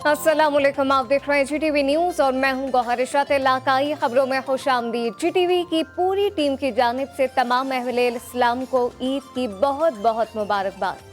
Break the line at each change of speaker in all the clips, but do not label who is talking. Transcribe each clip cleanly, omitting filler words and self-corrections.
अस्सलामुअलैकुम, आप देख रहे हैं GTV न्यूज़ और मैं हूं गौहर इशरत। इलाकाई खबरों में खुशामदीद। GTV की पूरी टीम की जानिब से तमाम अहले इस्लाम को ईद की बहुत बहुत मुबारकबाद।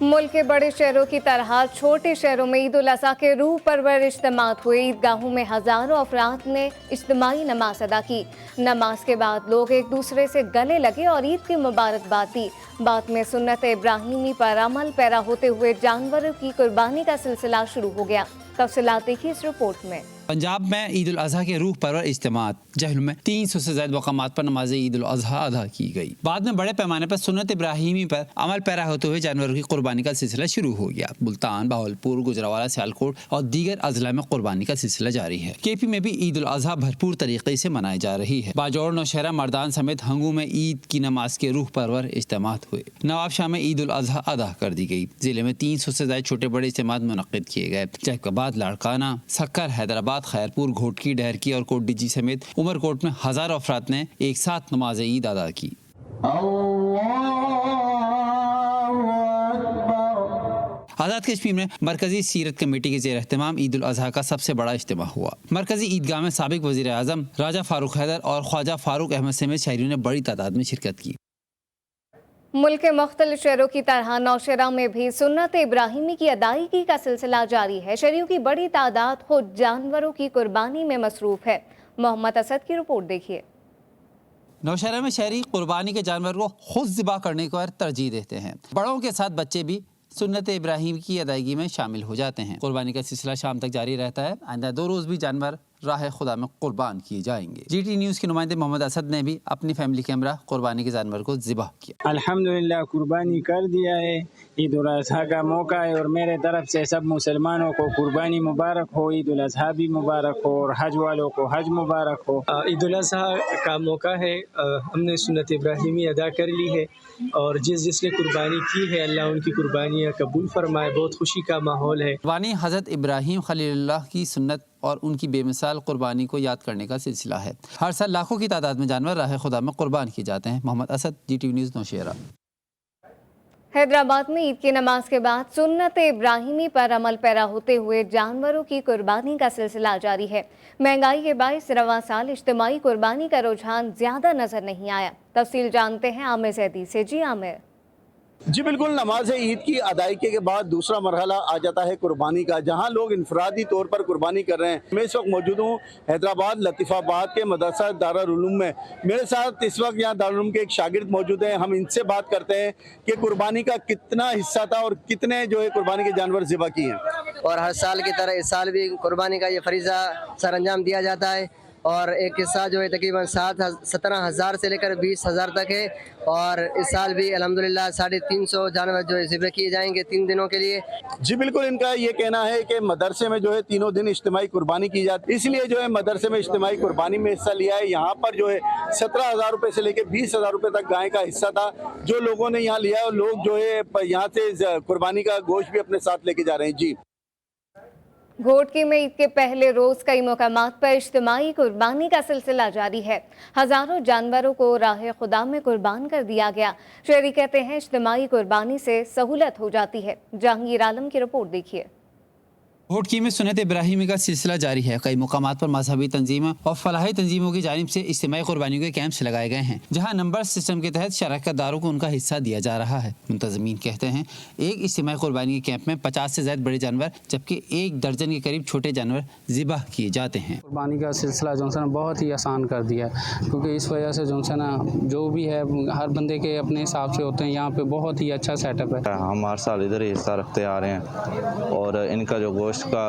मुल्क के बड़े शहरों की तरह छोटे शहरों में ईद उल अज़हा के रूह परवर इज्तिमात हुए। ईदगाहों में हज़ारों अफराद ने इज्तिमाई नमाज अदा की। नमाज के बाद लोग एक दूसरे से गले लगे और ईद की मुबारकबाद दी। बाद में सुन्नत इब्राहिमी पर अमल पैरा होते हुए जानवरों की कुर्बानी का सिलसिला शुरू हो गया। तफसीलात देखिए इस रिपोर्ट में।
पंजाब में ईद उल अज़हा के रूह परवर इज्तिमात जहल में 300 से ज्यादा मकामात पर नमाज ईद उल अज़हा अदा की गई। बाद में बड़े पैमाने पर सुन्नत इब्राहिमी पर अमल पैरा होते हुए जानवरों की कुर्बानी का सिलसिला शुरू हो गया। मुल्तान, बहावलपुर, गुजरावाला, सियालकोट और दीगर अजला में कुर्बानी का सिलसिला जारी है। KP में भी ईद उल अज़हा भरपूर तरीके से मनाई जा रही है। बाजौर, नौशहरा, मर्दान समेत हंगू में ईद की नमाज के रूह परवर इज्तिमात हुए। नवाबशाह में ईद उल अज़हा अदा कर दी गई। जिले में 300 से ज्यादा छोटे बड़े इज्तिमात मुनक्किद किए गए। जैकबाद, लाड़काना, सक्कर, हैदराबाद, खैरपुर, घोटकी, डहरकी और कोटडीजी समेत उमरकोट में हजारों अफराद ने एक साथ नमाज ईद अदा की। आज़ाद कश्मीर में मरकजी सीरत कमेटी के ज़ेर एहतमाम ईद उल अज़हा का सबसे बड़ा इज्तिमा हुआ। मरकजी ईदगाह में साबिक वज़ीर आज़म राजा फारूक हैदर और ख्वाजा फारूक अहमद समेत शहरियों ने बड़ी तादाद में शिरकत की।
मुल्क के मुख्तलिफ शहरों की तरह नौशहरा में भी सुन्नत इब्राहिमी की अदायगी का सिलसिला जारी है। शहरियों की बड़ी तादाद खुद जानवरों की कुर्बानी में मसरूफ है। मोहम्मद असद की रिपोर्ट देखिए।
नौशहरा में शहरी कुर्बानी के जानवर को खुद ज़िबा करने को तरजीह देते हैं। बड़ों के साथ बच्चे भी सुन्नत इब्राहिम की अदायगी में शामिल हो जाते हैं। कुर्बानी का सिलसिला शाम तक जारी रहता है। आइंदा 2 रोज़ भी जानवर राह खुदा में कुर्बान किए जाएंगे। GT न्यूज़ के नुमाइंदे मोहम्मद असद ने भी अपनी फैमिली के हमरा कुर्बानी के जानवर को ज़िबा किया।
अल्हम्दुलिल्लाह कुर्बानी कर दिया है। ईद उल अज़हा का मौका है और मेरे तरफ से सब मुसलमानों को कुर्बानी मुबारक हो। ईद उल अज़हा भी मुबारक हो और हज वालों को हज मुबारक हो।
ईद उल अज़हा का मौका है। हमने सुन्नत इब्राहिमी अदा कर ली है और जिसने कुर्बानी की है अल्लाह उनकी कुर्बानियाँ कबूल फरमाए। बहुत खुशी का माहौल है।
कुर्बानी हज़रत इब्राहिम खलीलुल्लाह की सुन्नत और उनकी बेमिसाल कुर्बानी को याद करने का सिलसिला है। हर साल लाखों की तादाद में जानवर राह खुदा में कुर्बान किए जाते हैं। Mohammad Asad, GTV news, Nowshera.
हैदराबाद में ईद की नमाज के बाद सुन्नत इब्राहिमी पर अमल पैरा होते हुए जानवरों की कुर्बानी का सिलसिला जारी है। महंगाई के बायस रवां साल इज्तिमाई कुर्बानी का रुझान ज्यादा नजर नहीं आया। तफसील जानते हैं आमिर जैदी से। जी आमिर।
जी बिल्कुल, नमाज ईद की अदायगी के बाद दूसरा मरहला आ जाता है कुर्बानी का, जहां लोग इनफरादी तौर पर कुर्बानी कर रहे हैं। मैं इस वक्त मौजूद हूँ हैदराबाद लतीफ़ाबाद के मदरसा दारुल उलूम में। मेरे साथ इस वक्त यहाँ दारुल उलूम के एक शागिर्द मौजूद हैं। हम इनसे बात करते हैं कि कुर्बानी का कितना हिस्सा था और कितने जो है कुर्बानी के जानवर ज़िबा किए हैं।
और हर साल की तरह इस साल भी कुर्बानी का ये फरीज़ा सरअंजाम दिया जाता है और एक हिस्सा जो है तकरीबन 17,000 से लेकर 20,000 तक है। और इस साल भी अल्हम्दुलिल्लाह 350 जानवर जो है ज़िबा किए जाएंगे 3 दिनों के लिए।
जी बिल्कुल, इनका ये कहना है कि मदरसे में जो है 3 दिन इज्तिमाई कुर्बानी की जाती है, इसलिए जो है मदरसे में इज्तिमाई कुर्बानी में हिस्सा लिया है। यहाँ पर जो है 17,000 रुपये से लेकर 20,000 रुपये तक गाय का हिस्सा था जो लोगों ने यहाँ लिया है और लोग जो है यहाँ से कुर्बानी का गोश्त भी अपने साथ लेके जा रहे हैं। जी,
घोटकी में ईद के पहले रोज कई मकामात पर इज्तिमाई कुर्बानी का सिलसिला जारी है। हजारों जानवरों को राह खुदा में कुर्बान कर दिया गया। शहरी कहते हैं इज्तिमाई कुर्बानी से सहूलत हो जाती है। जहांगीर आलम की रिपोर्ट देखिए।
घोटकी में सुन्नत इब्राहिमी का सिलसिला जारी है। कई मुकामात पर मजहबी तंजीमों और फलाही तंजीमों की जानिब से इज्तिमाई कुर्बानी के कैंप्स लगाए गए हैं, जहां नंबर सिस्टम के तहत शराकतदारों को उनका हिस्सा दिया जा रहा है। मुंतज़मीन कहते हैं एक इज्तिमाई कुर्बानी के कैंप में 50 से ज्यादा बड़े जानवर जबकि 1 दर्जन के करीब छोटे जानवर ज़िबा किए जाते हैं।
कुर्बानी का सिलसिला जो है बहुत ही आसान कर दिया है, क्योंकि इस वजह से जो है ना जो भी है हर बंदे के अपने हिसाब से होते हैं। यहाँ पे बहुत ही अच्छा सेटअप है।
हम हर साल इधर ही हिस्सा रखते आ रहे हैं और इनका जो गोश्त का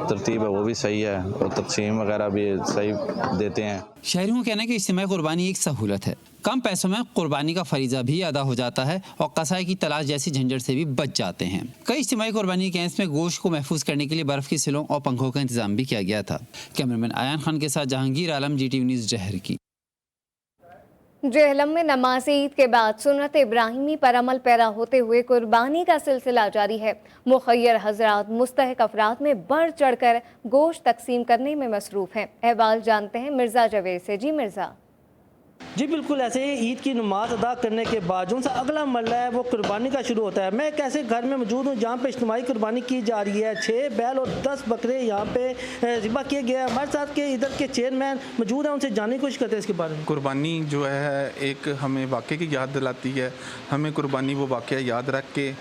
तरतीब है वो भी सही है और तकसीम वगैरह भी सही देते हैं।
शहरियों का कहना है कि इज्तिमाई कुर्बानी एक सहूलत है। कम पैसों में कुर्बानी का फरीजा भी अदा हो जाता है और कसाई की तलाश जैसी झंझट से भी बच जाते हैं। कई इज्तिमाई कुर्बानी के कैंप्स में गोश्त को महफूज करने के लिए बर्फ की सिलों और पंखों का इंतजाम भी किया गया था। कैमरामैन आयान खान के साथ जहांगीर आलम, GTV न्यूज़, जहर की।
जेहलम में नमाज ईद के बाद सुन्नत इब्राहिमी पर अमल पैरा होते हुए कुर्बानी का सिलसिला जारी है। मुखय्यर हजरात मुस्तहिक अफराद में बढ़ चढ़कर गोश्त तकसीम करने में मसरूफ हैं। अहवाल जानते हैं मिर्ज़ा जवेद से। जी मिर्ज़ा।
जी बिल्कुल, ऐसे ही ईद की नमाज अदा करने के बाद जो सा अगला मरला है वो कुर्बानी का शुरू होता है। मैं एक ऐसे घर में मौजूद हूँ जहाँ पे इज्तिमाई कुर्बानी की जा रही है। 6 बैल और 10 बकरे यहाँ पे ज़िबा किए गए हैं। हमारे साथ के इधर के चेयरमैन मौजूद हैं, उनसे जानने की कोशिश करते हैं इसके बारे में।
कुर्बानी जो है एक हमें वाक़े की याद दिलाती है। हमें कुर्बानी वो वाक़या याद रख के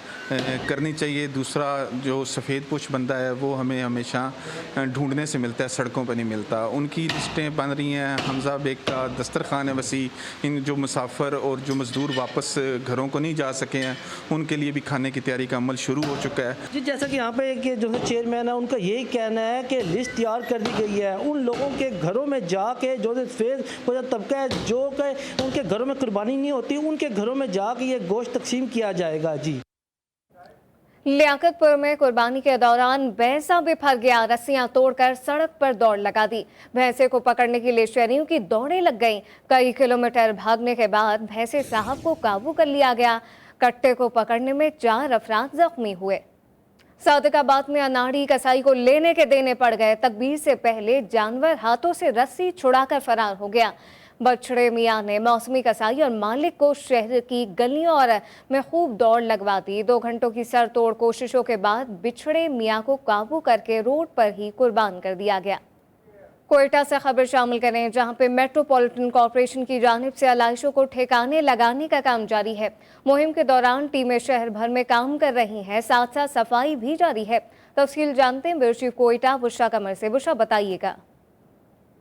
करनी चाहिए। दूसरा जो सफ़ेद पोश बंदा है वो हमें हमेशा ढूंढने से मिलता है, सड़कों पर नहीं मिलता। उनकी लिस्टें बन रही हैं। हमज़ा बेग का दस्तरखान है वसी। इन जो मुसाफिर और जो मज़दूर वापस घरों को नहीं जा सके हैं उनके लिए भी खाने की तैयारी का अमल शुरू हो चुका है।
जी जैसा कि यहाँ पे एक जो चेयरमैन है उनका यही कहना है कि लिस्ट तैयार कर दी गई है। उन लोगों के घरों में जाके जो फेज वो तबका है जो कि उनके घरों में कुर्बानी नहीं होती, उनके घरों में जाके ये गोश्त तकसीम किया जाएगा। जी
लियाकतपुर में कुर्बानी के दौरान भैंसा बिफर गया। रस्सियां तोड़कर सड़क पर दौड़ लगा दी। भैंसे को पकड़ने के लिए शहरियों की दौड़ें लग गईं। कई किलोमीटर भागने के बाद भैंसे साहब को काबू कर लिया गया। कट्टे को पकड़ने में 4 अफराद जख्मी हुए। सादिकाबाद में अनाड़ी कसाई को लेने के देने पड़ गए। तकबीर से पहले जानवर हाथों से रस्सी छुड़ाकर फरार हो गया। बछड़े मियाँ ने मौसमी कसाई और मालिक को शहर की गलियों और में खूब दौड़ लगवा दी। 2 घंटों की सर तोड़ कोशिशों के बाद बिछड़े मियाँ को काबू करके रोड पर ही कुर्बान कर दिया गया। कोयटा से खबर शामिल करें, जहां पे मेट्रोपॉलिटन कॉरपोरेशन की जानिब से आलाइशों को ठिकाने लगाने का काम जारी है। मुहिम के दौरान टीमें शहर भर में काम कर रही हैं, साथ साथ सफाई भी जारी है। तफसील जानते हैं ब्यूरो चीफ कोयटा बुशरा कमर से। बुशरा बताइएगा।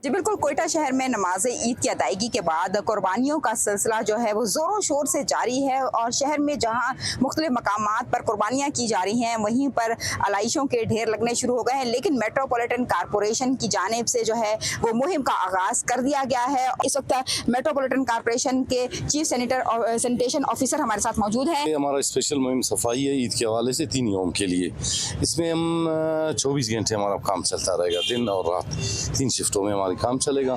जी बिल्कुल, कोयटा शहर में नमाज ईद की अदायगी के बाद कुर्बानियों का सिलसिला जो है वो ज़ोरों शोर से जारी है और शहर में जहां मुख्तलिफ मकामात पर कुर्बानियां की जा रही हैं वहीं पर आलाइशों के ढेर लगने शुरू हो गए हैं। लेकिन मेट्रोपॉलिटन कॉरपोरेशन की जानिब से जो है वो मुहिम का आगाज़ कर दिया गया है। इस वक्त मेट्रोपॉलिटन कॉरपोरेशन के चीफ सैनिटेशन ऑफिसर हमारे साथ मौजूद हैं।
हमारा स्पेशल मुहिम सफाई है ईद के हवाले से 3 यौम के लिए। इसमें हम 24 घंटे हमारा काम चलता रहेगा, दिन और रात 3 शिफ्टों में काम चलेगा।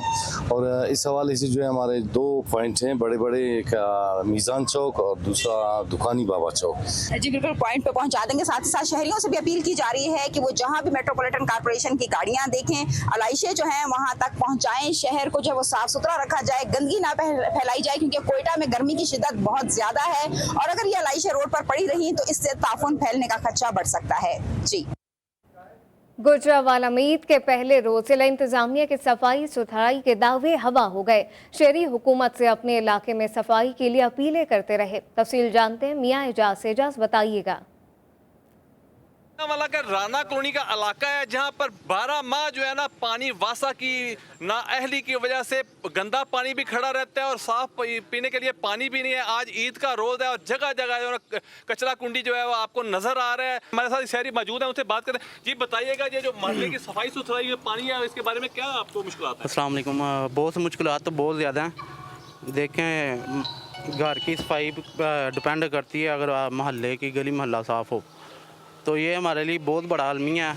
और इस हवाले से जो है हमारे 2 पॉइंट हैं बड़े बड़े, एक मीज़ान चौक और दूसरा दुकानी बाबा चौक।
जी बिल्कुल, पॉइंट पे पहुंचा देंगे। साथ ही साथ शहरियों से भी अपील की जा रही है कि वो जहां भी मेट्रोपॉलिटन कॉरपोरेशन की गाड़ियां देखें, आलाइशें जो हैं वहां तक पहुंचाएं। शहर को जो है वो साफ सुथरा रखा जाए, गंदगी ना फैलाई जाए, क्योंकि कोयटा में गर्मी की शिद्दत बहुत ज्यादा है और अगर ये आलाइशें रोड पर पड़ी रही तो इससे ताफून फैलने का खदशा बढ़ सकता है। जी
गुजरावाला में ईद के पहले रोज जिला इंतजामिया की सफाई सुथराई के दावे हवा हो गए। शहरी हुकूमत से अपने इलाके में सफाई के लिए अपीलें करते रहे। तफसील जानते हैं मियाँ एजाज से। एजाज बताइएगा।
वाला का राना कॉलोनी का इलाका है जहां पर 12 माह जो है ना पानी वासा की नाअहली की वजह से गंदा पानी भी खड़ा रहता है और साफ पीने के लिए पानी भी नहीं है। आज ईद का रोज है और जगह जगह जो है कचरा कुंडी जो है वो आपको नजर आ रहा है। हमारे साथ शहरी मौजूद हैं, उनसे बात करें। जी बताइएगा, ये जो मोहल्ले की सफाई सुथराई है पानी है इसके बारे में क्या आपको मुश्किलात है?
अस्सलाम वालेकुम। बहुत मुश्किलात तो बहुत ज़्यादा हैं। देखें, घर की सफाई डिपेंड करती है अगर मोहल्ले की गली मोहल्ला साफ़ हो तो ये हमारे लिए बहुत बड़ा अलमिया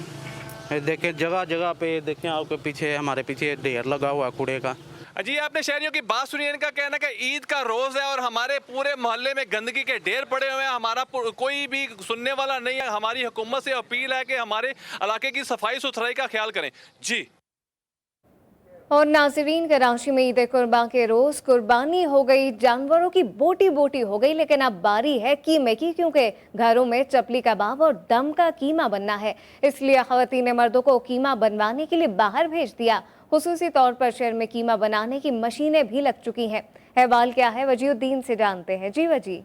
है। देखें जगह जगह पे, देखें आपके पीछे, हमारे पीछे ढेर लगा हुआ कूड़े का।
जी आपने शहरियों की बात सुनी, इनका कहना है कि ईद का रोज़ है और हमारे पूरे मोहल्ले में गंदगी के ढेर पड़े हुए हैं, हमारा कोई भी सुनने वाला नहीं है। हमारी हुकूमत से अपील है कि हमारे इलाके की सफाई सुथराई का ख्याल करें। जी
और नाज़रीन, कराची में ईद कुर्बान के रोज कुर्बानी हो गई, जानवरों की बोटी बोटी हो गई। लेकिन अब बारी है कीमे की, क्योंकि घरों में चपली कबाब और दम का कीमा बनना है। इसलिए ख़वातीन ने मर्दों को कीमा बनवाने के लिए बाहर भेज दिया। खुसूसी तौर पर शहर में कीमा बनाने की मशीनें भी लग चुकी हैं। अहवाल क्या है, वजीउद्दीन से जानते हैं। जी वजी।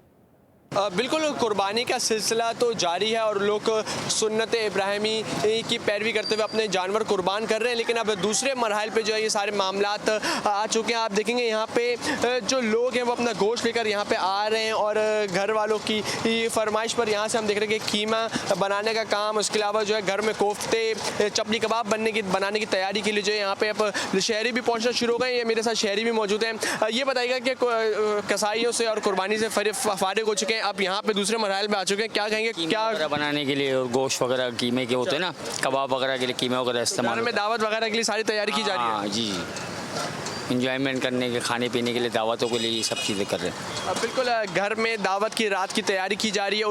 बिल्कुल, कुर्बानी का सिलसिला तो जारी है और लोग सुन्नत इब्राहिमी की पैरवी करते हुए अपने जानवर कुर्बान कर रहे हैं। लेकिन अब दूसरे मरहल पे जो है ये सारे मामलात आ चुके हैं। आप देखेंगे यहाँ पे जो लोग हैं वो अपना गोश्त लेकर यहाँ पे आ रहे हैं और घर वालों की फरमाइश पर यहाँ से हम देख रहे हैं कि कीमा बनाने का काम, उसके अलावा जो है घर में कोफ्ते, चपली कबाब बनाने की तैयारी के लिए जो है यहाँ पे अब शहरी भी पहुँचना शुरू हो गए। ये मेरे साथ शहरी भी मौजूद हैं। ये बताइएगा कि कसाईयों से और कुर्बानी से फारिग हो चुके हैं, आप यहाँ पे दूसरे मरहल में आ चुके हैं, क्या कहेंगे? क्या
बनाने के लिए और गोश्त वगैरह कीमे के होते हैं ना, कबाब वगैरह के लिए कीमे वगैरह इस्तेमाल
में दावत वगैरह के लिए सारी तैयारी की जा रही है?
जी। इंजॉयमेंट करने के, खाने पीने के लिए, दावतों के लिए ये सब चीज़ें कर रहे हैं।
बिल्कुल, घर में दावत की रात की तैयारी की जा रही है,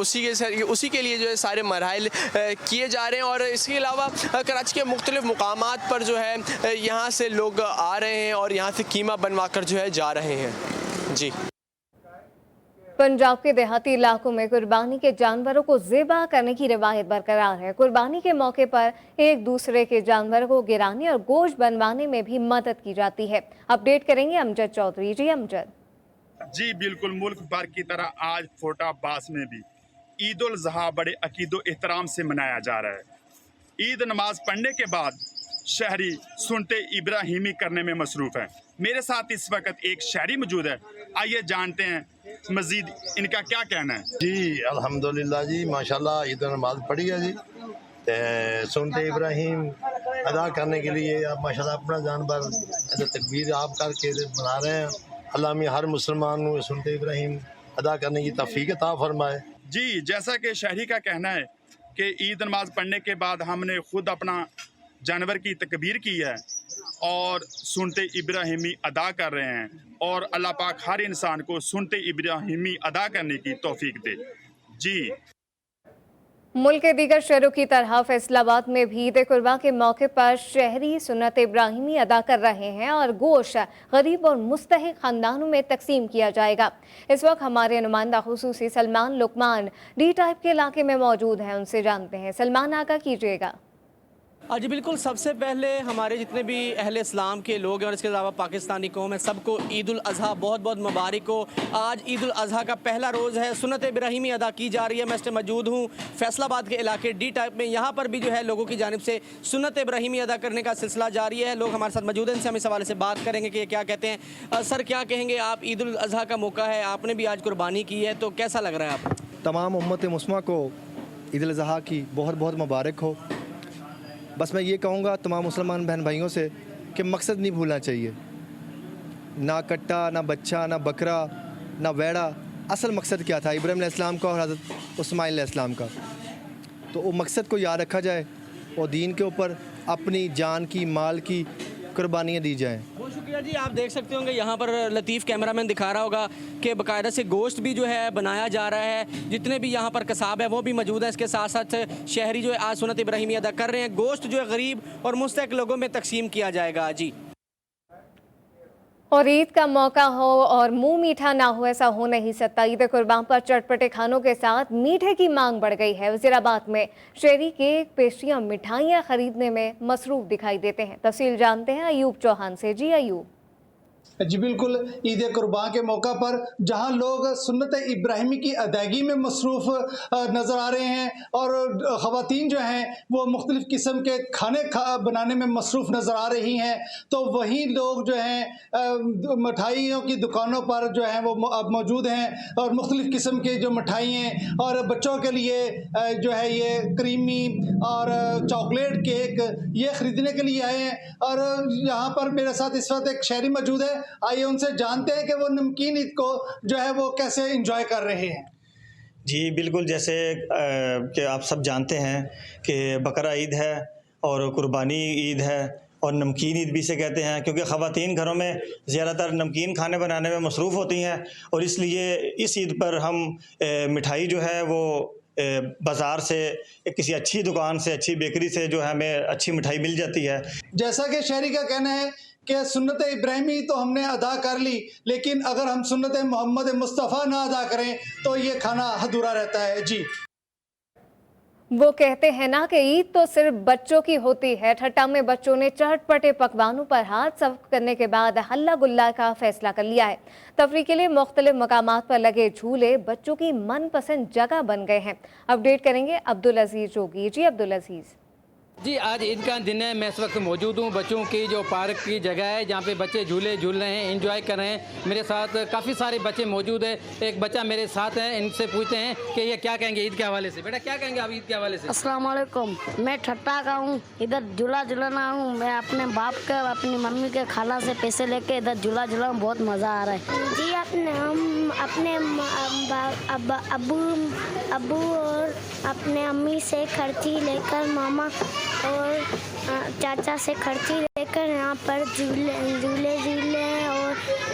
उसी के लिए जो है सारे मराहल किए जा रहे हैं। और इसके अलावा कराची के मुख्तलिफ मुकामात पर जो है यहाँ से लोग आ रहे हैं और यहाँ से कीमा बनवा कर जो है जा रहे हैं। जी।
पंजाब के देहाती इलाकों में कुर्बानी के जानवरों को ज़िबा करने की रिवायत बरकरार है। कुर्बानी के मौके पर एक दूसरे के जानवरों को गिराने और गोश्त बनवाने में भी मदद की जाती है। अपडेट करेंगे अमजद चौधरी। जी अमजद।
जी बिल्कुल, मुल्क भर की तरह आज फोर्ट अब्बास में भी ईद उल ज़ुहा बड़े अकीदो एहतराम से मनाया जा रहा है। ईद नमाज पढ़ने के बाद शहरी सुनते इब्राहिमी करने में मसरूफ़ हैं। मेरे साथ इस वक्त एक शहरी मौजूद है, आइए जानते हैं मजीद इनका क्या कहना है।
जी अल्हम्दुलिल्लाह जी, माशाल्लाह ईद नमाज पढ़ी है जी, सुनते इब्राहिम अदा करने के लिए आप माशाल्लाह अपना जानवर तकबीर आप करके बना रहे हैं। अल्लाह में हर मुसलमान को सुनते इब्राहिम अदा करने की तौफीक अता फरमाए।
जी, जैसा कि शहरी का कहना है कि ईद नमाज पढ़ने के बाद हमने खुद अपना जानवर की तकबीर की है और सुनते इब्राहिमी अदा कर रहे हैं, और अल्लाह पाक हर इंसान को सुनते इब्राहिमी अदा करने की तौफीक दे। जी।
मुल्क के दीगर शहरों की तरह फैसलाबाद में भी ईद कुर्बान के मौके पर शहरी सुन्नत इब्राहिमी अदा कर रहे हैं और गोश्त गरीब और मुस्तहिक खानदानों में तकसीम किया जाएगा। इस वक्त हमारे नुमाइंदा खुसूसी सलमान लुकमान डी टाइप के इलाके में मौजूद हैं, उनसे जानते हैं। सलमान, आगा कीजिएगा।
जी बिल्कुल, सबसे पहले हमारे जितने भी अहले इस्लाम के लोग हैं और इसके अलावा पाकिस्तानी कौम है, सबको ईद उल अज़हा बहुत बहुत मुबारक हो। आज ईद उल अज़हा का पहला रोज़ है, सुन्नत इब्राहिमी अदा की जा रही है। मैं इस मौजूद हूँ फैसलाबाद के इलाके डी टाइप में। यहाँ पर भी जो है लोगों की जानिब से सुन्नत इब्राहिमी अदा करने का सिलसिला जारी है। लोग हमारे साथ मौजूद हैं, इनसे हम इस हवाले से बात करेंगे कि ये क्या कहते हैं। सर, क्या कहेंगे आप? ईद उल अज़हा का मौका है, आपने भी आज कुर्बानी की है, तो कैसा लग रहा है आपको?
तमाम उम्मत मुस्लिमा को ईद उल अज़हा की बहुत बहुत मुबारक हो। बस मैं ये कहूँगा तमाम मुसलमान बहन भाइयों से कि मकसद नहीं भूलना चाहिए। ना कट्टा, ना बच्चा, ना बकरा, ना वैड़ा। असल मकसद क्या था इब्राहीम अलैहिस्सलाम का और हज़रत इस्माइल अलैहिस्सलाम का, तो वो मकसद को याद रखा जाए और दीन के ऊपर अपनी जान की, माल की कुर्बानियाँ दी जाएँ।
बहुत शुक्रिया जी। आप देख सकते होंगे यहाँ पर लतीफ़ कैमरामैन दिखा रहा होगा कि बाकायदा से गोश्त भी जो है बनाया जा रहा है। जितने भी यहाँ पर कसाब है वो भी मौजूद है। इसके साथ साथ शहरी जो है आज सुन्नत इब्राहिमी अदा कर रहे हैं। गोश्त जो है गरीब और मुस्तहिक लोगों में तकसीम किया जाएगा। जी।
और ईद का मौका हो और मुंह मीठा ना हो, ऐसा हो नहीं सकता। ईद कुर्बान पर चटपटे खानों के साथ मीठे की मांग बढ़ गई है। वज़ीराबाद में शहरी केक, पेस्ट्रियाँ, मिठाइयाँ खरीदने में मसरूफ़ दिखाई देते हैं। तफसील जानते हैं अयूब चौहान से। जी अयूब।
जी बिल्कुल, ईद कुर्बान के मौका पर जहां लोग सुन्नत इब्राहिमी की अदायगी में मसरूफ़ नज़र आ रहे हैं और ख़वातीन जो हैं वो मुख्तलिफ़ किस्म के खाने बनाने में मसरूफ़ नज़र आ रही हैं, तो वहीं लोग जो हैं मिठाइयों की दुकानों पर जो हैं वो अब मौजूद हैं और मुख्तलिफ़ किस्म के जो मिठाइयाँ और बच्चों के लिए जो है ये क्रीमी और चॉकलेट केक ये ख़रीदने के लिए आए हैं। और यहाँ पर मेरे साथ इस वक्त एक शहरी मौजूद है, आइए उनसे जानते हैं कि वो नमकीन ईद को जो है वो कैसे एंजॉय कर रहे हैं।
जी बिल्कुल, जैसे कि आप सब जानते हैं कि बकरा ईद है और कुर्बानी ईद है और नमकीन ईद भी से कहते हैं, क्योंकि ख़वातीन घरों में ज़्यादातर नमकीन खाने बनाने में मसरूफ़ होती हैं और इसलिए इस ईद पर हम मिठाई जो है वो बाज़ार से किसी अच्छी दुकान से, अच्छी बेकरी से जो है हमें अच्छी मिठाई मिल जाती है।
जैसा कि शहरी का कहना है कि सुन्नत इब्राहिमी तो हमने अदा कर ली, लेकिन अगर हम सुन्नत मोहम्मद मुस्तफ़ा ना अदा करें तो ये खाना अधूरा रहता है। जी।
वो कहते हैं ना कि ईद तो सिर्फ बच्चों की होती है। ठट्टा में बच्चों ने चटपटे पकवानों पर हाथ साफ करने के बाद हल्ला गुल्ला का फैसला कर लिया है। तफरीह के लिए मुख्तलिफ मकामात पर लगे झूले बच्चों की मनपसंद जगह बन गए हैं। अपडेट करेंगे अब्दुल अजीज़ जोगी। जी अब्दुल अजीज़।
जी, आज ईद का दिन है। मैं इस वक्त मौजूद हूँ बच्चों की जो पार्क की जगह है जहाँ पे बच्चे झूले झूल रहे हैं, एंजॉय कर रहे हैं। मेरे साथ काफ़ी सारे बच्चे मौजूद हैं। एक बच्चा मेरे साथ है, इनसे पूछते हैं कि ये क्या कहेंगे ईद के हवाले से। बेटा क्या कहेंगे आप ईद के हवाले से?
अस्सलाम वालेकुम। मैं ठट्टा का हूँ, इधर झूला झूलना हूँ। मैं अपने बाप के, अपनी मम्मी के, खाला से पैसे लेके इधर झूला झूला, बहुत मज़ा आ रहा है।
जी, हम अपने अबू और अपने अम्मी से खर्ची लेकर, मामा और चाचा से खर्ची लेकर यहाँ पर झूले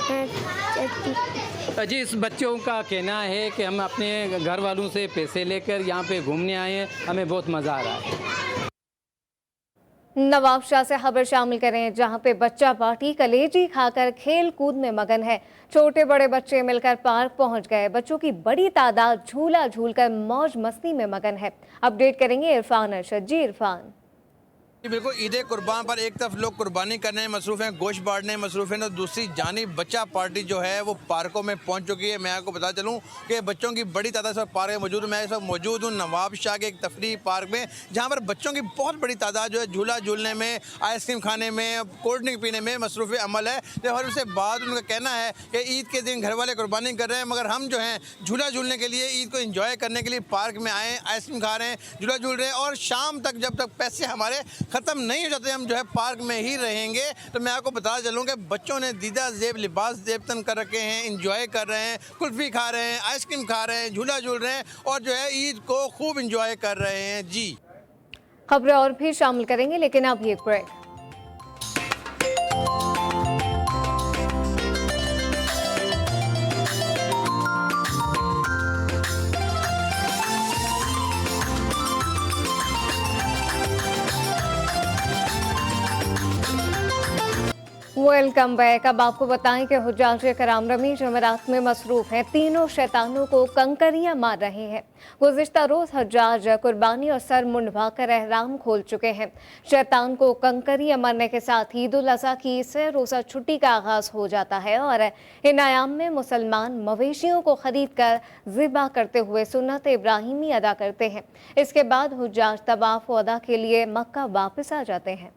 जी, इस बच्चों का कहना है कि हम अपने घर वालों से पैसे लेकर यहाँ पे घूमने आए हैं, हमें बहुत मज़ा आ रहा है।
नवाब शाह से खबर शामिल करें, जहां पे बच्चा पार्टी कलेजी खाकर खेल कूद में मगन है। छोटे बड़े बच्चे मिलकर पार्क पहुंच गए। बच्चों की बड़ी तादाद झूला झूलकर मौज मस्ती में मगन है। अपडेट करेंगे इरफान अरशद। जी इरफान।
बिल्कुल, ईद कुर्बान पर एक तरफ लोग कुर्बानी करने में मसरूफ़ हैं, गोश्त बांटने में मसरूफ़ हैं, तो दूसरी जानिब बच्चा पार्टी जो है वो पार्कों में पहुंच चुकी है। मैं आपको बता चलूं कि बच्चों की बड़ी तादाद से पार्क में मौजूद हूँ। मैं इस वक्त मौजूद हूँ नवाब शाह के एक तफरीही पार्क में, जहाँ पर बच्चों की बहुत बड़ी तादाद जो है झूला झूलने में, आइसक्रीम खाने में, कोल्ड ड्रिंक पीने में मसरूफ़ अमल है। और उससे बाद उनका कहना है कि ईद के दिन घर वाले कुर्बानी कर रहे हैं, मगर हम जो हैं झूला झूलने के लिए, ईद को इंजॉय करने के लिए पार्क में आए, आइसक्रीम खा रहे हैं, झूला झूल रहे हैं, और शाम तक जब तक पैसे हमारे ख़त्म नहीं हो जाते हम जो है पार्क में ही रहेंगे। तो मैं आपको बता चलूँ कि बच्चों ने दीदा जेब लिबास जेबतन कर रखे हैं, इंजॉय कर रहे हैं, कुल्फ़ी खा रहे हैं, आइसक्रीम खा रहे हैं, झूला झूल रहे हैं, और जो है ईद को खूब इंजॉय कर रहे हैं। जी,
खबरें और भी शामिल करेंगे, लेकिन अब एक ब्रेक। Welcome back. अब आपको बताएं कि हुज्जाज कराम रमी जमरात में मसरूफ हैं। तीनों शैतानों को कंकरियां मार रहे हैं। गुज़िश्ता रोज हज्जाज कुर्बानी और सर मुंडवाकर एहराम खोल चुके हैं। शैतान को कंकरियां मारने के साथ ईद उल अज़हा की 3 रोज़ा छुट्टी का आगाज हो जाता है और इन आयाम में मुसलमान मवेशियों को खरीद कर ज़िबा करते हुए सुन्नत इब्राहिमी अदा करते हैं। इसके बाद हुज्जाज तवाफ़ अदा के लिए मक्का वापस आ जाते हैं।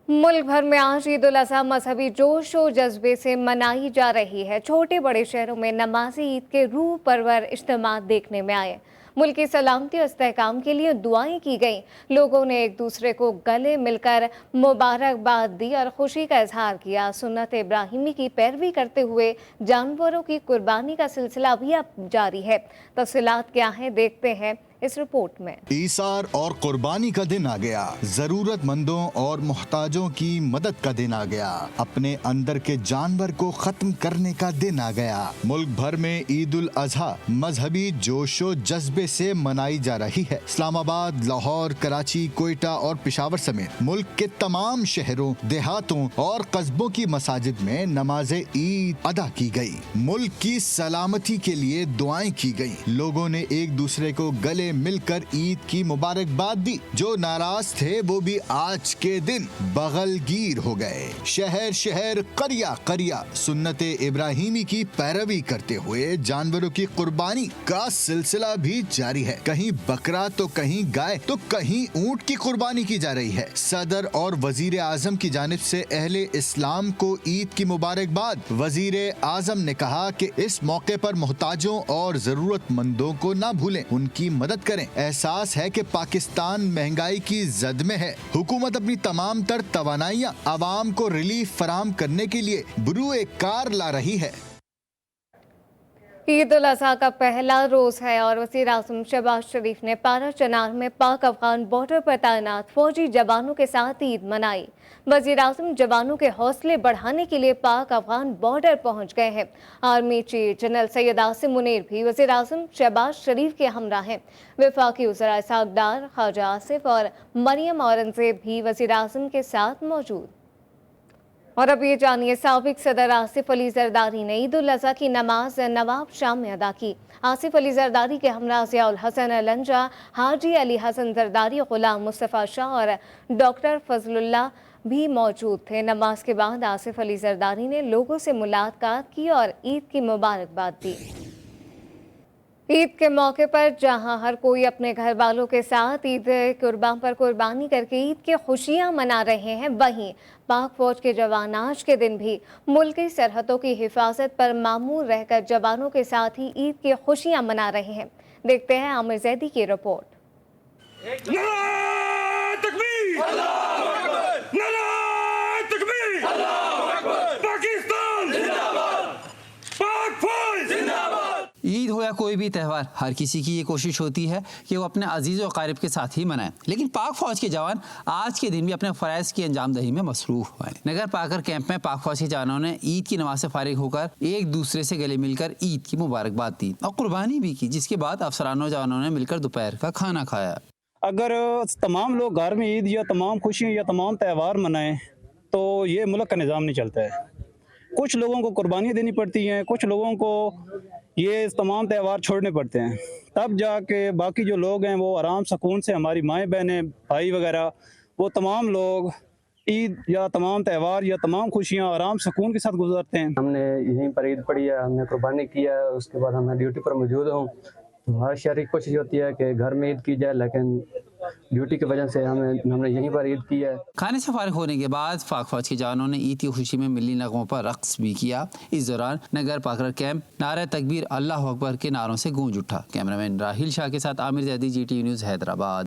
मुल्क भर में आज ईद उल अज़हा मजहबी जोश और जज्बे से मनाई जा रही है। छोटे बड़े शहरों में नमाज़ी ईद के रूह परवर इज्तिमा देखने में आए। मुल्क की सलामती और इस्तेहकाम के लिए दुआएं की गईं। लोगों ने एक दूसरे को गले मिलकर मुबारकबाद दी और खुशी का इजहार किया। सुन्नत इब्राहिमी की पैरवी करते हुए जानवरों की कुर्बानी का सिलसिला भी अब जारी है। तफसीलात क्या हैं, देखते हैं इस रिपोर्ट में।
ईसार और कुर्बानी का दिन आ गया। जरूरतमंदों और मोहताजों की मदद का दिन आ गया। अपने अंदर के जानवर को खत्म करने का दिन आ गया। मुल्क भर में ईद उल अज़हा मजहबी जोशो जज्बे से मनाई जा रही है। इस्लामाबाद, लाहौर, कराची, कोयटा और पेशावर समेत मुल्क के तमाम शहरों, देहातों और कस्बों की मसाजिद में नमाज ईद अदा की गई। मुल्क की सलामती के लिए दुआएं की गई। लोगों ने एक दूसरे को गले मिलकर ईद की मुबारकबाद दी। जो नाराज थे वो भी आज के दिन बगलगीर हो गए। शहर शहर, करिया करिया सुन्नत इब्राहिमी की पैरवी करते हुए जानवरों की कुर्बानी का सिलसिला भी जारी है। कहीं बकरा तो कहीं गाय तो कहीं ऊंट की कुर्बानी की जा रही है। सदर और वजीर आजम की जानिब से अहले इस्लाम को ईद की मुबारकबाद। वजीर आजम ने कहा कि इस मौके पर मोहताजों और जरूरतमंदों को ना भूलें, उनकी मदद करें। एहसास है कि पाकिस्तान महंगाई की जद में है। हुकूमत अपनी तमाम तर तवानाइयाँ आवाम को रिलीफ फराहम करने के लिए बुरुए कार ला रही है।
ईद उल अज़हा का पहला रोज है और वज़ीर आज़म शहबाज शरीफ ने पारा चनार में पाक अफगान बॉर्डर पर तैनात फौजी जवानों के साथ ईद मनाई। वज़ीर आज़म जवानों के हौसले बढ़ाने के लिए पाक अफगान बॉर्डर पहुंच गए हैं। Army chief general Syed Asim Munir भी वज़ीर आज़म शहबाज शरीफ के हमरा हैं। वफाकी वज़रा इसहाक डार, ख्वाजा आसिफ और मरियम औरंगजेब भी वज़ीर आज़म के साथ मौजूद। और अब ये जानिए, साबिक सदर आसिफ अली जरदारी ने ईद उल अज़हा की नमाज नवाब शाह में अदा की। आसिफ अली जरदारी के हमरा ज़ियाउल हसन अलंजा, हाजी अली हसन जरदारी, गुलाम मुस्तफ़ा शाह और डॉक्टर फजलुल्लाह भी मौजूद थे। नमाज के बाद आसिफ अली जरदारी ने लोगों से मुलाकात की और ईद की मुबारकबाद दी। ईद के मौके पर जहां हर कोई अपने घर वालों के साथ ईद कुर्बान पर कुर्बानी करके ईद की खुशियां मना रहे हैं, वहीं पाक फौज के जवान आज के दिन भी मुल्की सरहदों की हिफाजत पर मामूर रहकर जवानों के साथ ही ईद की खुशियां मना रहे हैं। देखते हैं आमिर जैदी की रिपोर्ट।
ईद हो या कोई भी त्यौहार, हर किसी की ये कोशिश होती है कि वो अपने अजीज़ और क़रीब के साथ ही मनाए, लेकिन पाक फ़ौज के जवान आज के दिन भी अपने फ़राइज़ की अंजामदही में मसरूफ़ हुए। नगर पाकर कैंप में पाक फ़ौज के जवानों ने ईद की नमाज से फारिग होकर एक दूसरे से गले मिलकर ईद की मुबारकबाद दी और कुर्बानी भी की, जिसके बाद अफसरानों जवानों ने मिलकर दोपहर का खाना खाया।
अगर तमाम लोग घर में ईद या तमाम खुशियाँ या तमाम त्यौहार मनाएं तो ये मुल्क का निज़ाम नहीं चलता है। कुछ लोगों को कुर्बानियाँ देनी पड़ती हैं, कुछ लोगों को ये तमाम त्यौहार छोड़ने पड़ते हैं, तब जाके बाकी जो लोग हैं वो आराम सुकून से, हमारी माएँ बहनें भाई वगैरह, वो तमाम लोग ईद या तमाम त्यौहार या तमाम खुशियाँ आराम सुकून के साथ गुजरते हैं।
हमने यहीं पर ईद पढ़ी है, हमने कुर्बानी की है, उसके बाद मैं ड्यूटी पर मौजूद हूँ। हर शहरी की कोशिश होती है कि घर में ईद की जाए, लेकिन ड्यूटी की वजह से हमने यहीं पर ईद की है।
खाने से फारिग होने के बाद पाक फौज के जवानों ने ईद की खुशी में मिली नगमों पर रक्स भी किया। इस दौरान नगर पाकर कैंप नारे तकबीर अल्लाह अकबर के नारों से गूंज उठा। कैमरामैन राहिल शाह के साथ आमिर जैदी, GTV न्यूज़, हैदराबाद।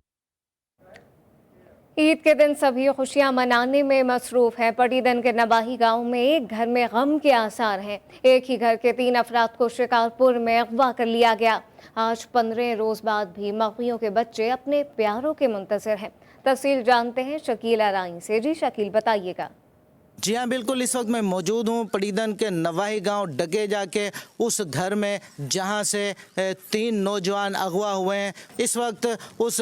ईद के दिन सभी खुशियां मनाने में मसरूफ़ हैं। पटीदन के नवाही गांव में एक घर में गम के आसार हैं। एक ही घर के 3 अफराद को शिकारपुर में अगवा कर लिया गया। आज 15 रोज़ बाद भी मगवियों के बच्चे अपने प्यारों के मुंतज़िर हैं। तफसील जानते हैं शकील अराई से। जी शकील, बताइएगा।
जी हाँ, बिल्कुल। इस वक्त मैं मौजूद हूँ पटीदन के नवाही गांव डगेजा के उस घर में जहां से 3 नौजवान अगवा हुए हैं। इस वक्त उस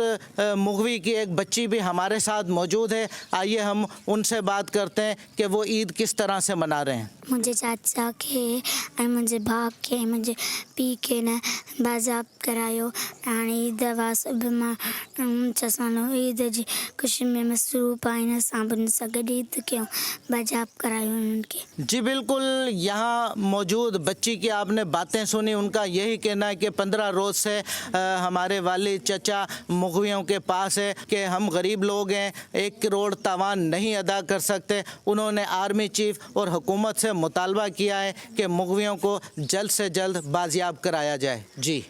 मुगवी की एक बच्ची भी हमारे साथ मौजूद है। आइए हम उनसे बात करते हैं कि वो ईद किस तरह से मना रहे हैं।
मुझे चाचा के मुझे बाप के मुझे पी के न बाजाब करायो ईद वासब चसानो ईद जी खुशी में मसरूफ आई न साबुन सगड ईद क्यों बाजाब करायो उनके।
जी बिल्कुल, यहाँ मौजूद बच्ची की आपने बातें सुनी। उनका यही कहना है कि 15 रोज़ से हमारे वाले चचा मुगवियों के पास है कि हम गरीब लोग हैं, 1 करोड़ तावान नहीं अदा कर सकते। उन्होंने आर्मी चीफ और हुकूमत से मुतालबा किया है कि मुगवियों को जल्द से जल्द बाजियाब कराया जाए। जी,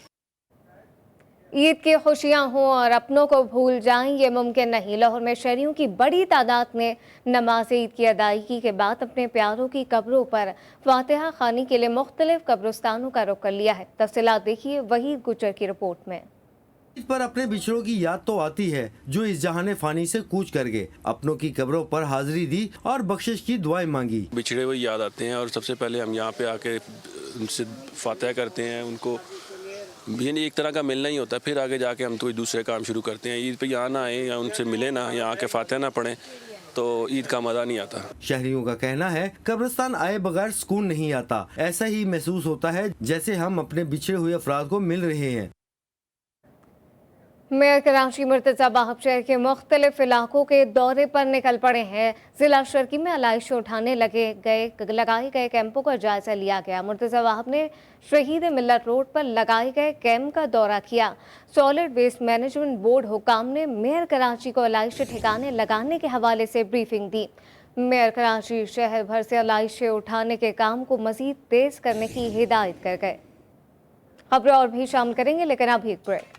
ईद की खुशियां हों और अपनों को भूल जाएं, ये मुमकिन नहीं। लाहौर में शहरियों की बड़ी तादाद ने नमाज ईद की अदायगी के बाद अपने प्यारों की कब्रों पर फातिहा खानी के लिए मुख्तलिफ कब्रिस्तानों का रुख कर लिया है। तफसीलात देखिए वहीद गुजर की रिपोर्ट में।
इस पर अपने बिछड़ों की याद तो आती है जो इस जहाने फानी से कूच कर गए, अपनों की कब्रों पर हाजिरी दी और बख्शिश की दुआएं मांगी।
बिछड़े हुए याद आते हैं और सबसे पहले हम यहाँ पे आके उनसे फातिहा करते हैं। उनको यानी एक तरह का मिलना ही होता है, फिर आगे जाके हम कोई दूसरे काम शुरू करते हैं। ईद पे यहाँ ना आए या उनसे मिले ना, यहाँ आके फातिहा ना पढ़ें तो ईद का मज़ा नहीं आता।
शहरियों का कहना है कब्रिस्तान आए बगैर सुकून नहीं आता। ऐसा ही महसूस होता है जैसे हम अपने बिछड़े हुए अफराद को मिल रहे हैं।
मेयर कराची मुर्तज़ा बाहब शहर के मुख्तलिफ इलाकों के दौरे पर निकल पड़े हैं। जिला शर्की में आलाइश उठाने लगाए गए कैंपों का जायजा लिया गया। मुर्तज़ा बाहब ने शहीद मिल्लत रोड पर लगाए गए कैंप का दौरा किया। सॉलिड वेस्ट मैनेजमेंट बोर्ड हुकाम ने मेयर कराची को आलाइश ठिकाने लगाने के हवाले से ब्रीफिंग दी। मेयर कराची शहर भर से आलाइशें उठाने के काम को मजीद तेज करने की हिदायत कर गए। खबरें और भी शामिल करेंगे, लेकिन अभी एक ब्रेक।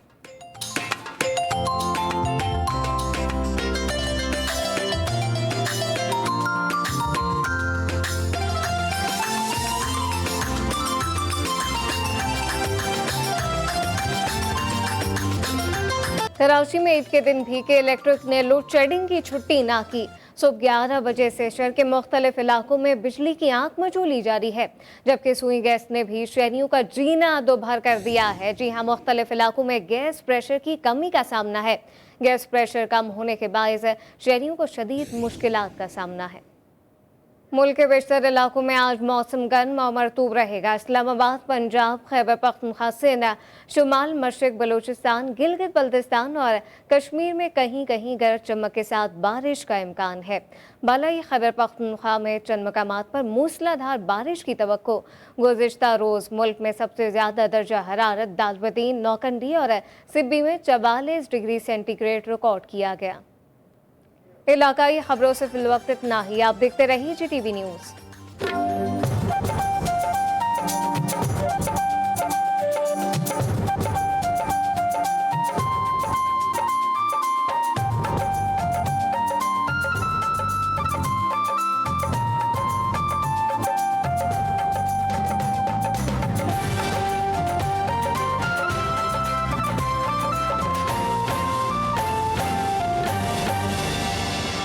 कराची में ईद के दिन भी के इलेक्ट्रिक ने लोड शेडिंग की छुट्टी ना की। सुबह 11 बजे से शहर के मुख्तलिफ इलाकों में बिजली की आंख मचोली जारी है, जबकि सुई गैस ने भी शहरियों का जीना दोभर कर दिया है। जी हाँ, मुख्तलिफ इलाकों में गैस प्रेशर की कमी का सामना है। गैस प्रेशर कम होने के बायस शहरियों को शदीद मुश्किलात का सामना है। मुल्क के बेशतर इलाकों में आज मौसम गर्म और मरतूब रहेगा। इस्लामाबाद, पंजाब, खैबर पख्तूनख्वा, सिंध, शुमाल मशरिक बलूचिस्तान, गिलगित बल्तिस्तान और कश्मीर में कहीं कहीं गरज चमक के साथ बारिश का इम्कान है। बालाई खैबर पख्तूनख्वा में चंद मकामात पर मूसलाधार बारिश की तवक्को। गुज़िश्ता रोज़ मुल्क में सबसे ज़्यादा दर्जा हरारत दालबदीन, नौकंडी और सिब्बी में 44 डिग्री सेंटीग्रेड रिकॉर्ड किया गया। इलाकाई खबरों से फिलवक्त इतना ही। आप देखते रहिए GTV न्यूज़।